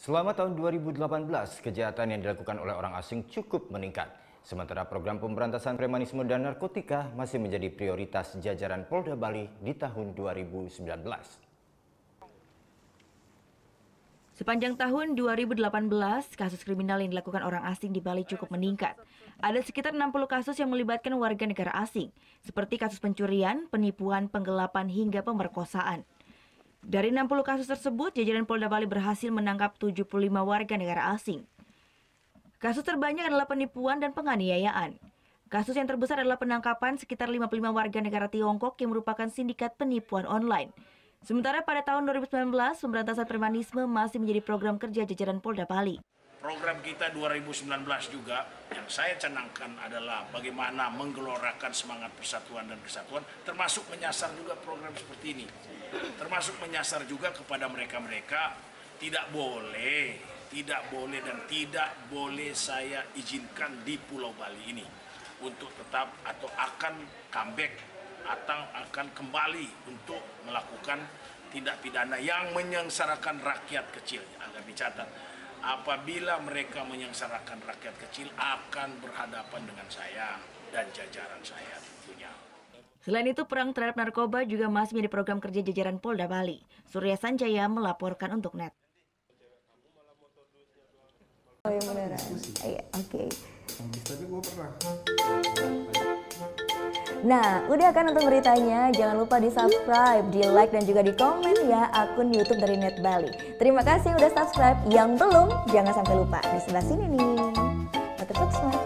Selama tahun 2018, kejahatan yang dilakukan oleh orang asing cukup meningkat. Sementara program pemberantasan premanisme dan narkotika masih menjadi prioritas jajaran Polda Bali di tahun 2019. Sepanjang tahun 2018, kasus kriminal yang dilakukan orang asing di Bali cukup meningkat. Ada sekitar 60 kasus yang melibatkan warga negara asing, seperti kasus pencurian, penipuan, penggelapan, hingga pemerkosaan. Dari 60 kasus tersebut, jajaran Polda Bali berhasil menangkap 75 warga negara asing. Kasus terbanyak adalah penipuan dan penganiayaan. Kasus yang terbesar adalah penangkapan sekitar 55 warga negara Tiongkok yang merupakan sindikat penipuan online. Sementara pada tahun 2019, pemberantasan premanisme masih menjadi program kerja jajaran Polda Bali. Program kita 2019 juga yang saya canangkan adalah bagaimana menggelorakan semangat persatuan dan kesatuan, termasuk menyasar juga program seperti ini. Termasuk menyasar juga kepada mereka-mereka tidak boleh dan tidak boleh saya izinkan di Pulau Bali ini untuk tetap atau akan comeback atau akan kembali untuk melakukan tindak pidana yang menyengsarakan rakyat kecil. Agar dicatat, apabila mereka menyengsarakan rakyat kecil akan berhadapan dengan saya dan jajaran saya tentunya. Selain itu, perang terhadap narkoba juga masih menjadi program kerja jajaran Polda Bali. Surya Sanjaya melaporkan untuk NET. Oh yang beneran? Iya, oke. Tapi gue pernah. Nah, udah kan untuk beritanya? Jangan lupa di subscribe, di like, dan juga di komen ya akun YouTube dari Net Bali. Terima kasih udah subscribe. Yang belum, jangan sampai lupa. Di sebelah sini nih. Mantap,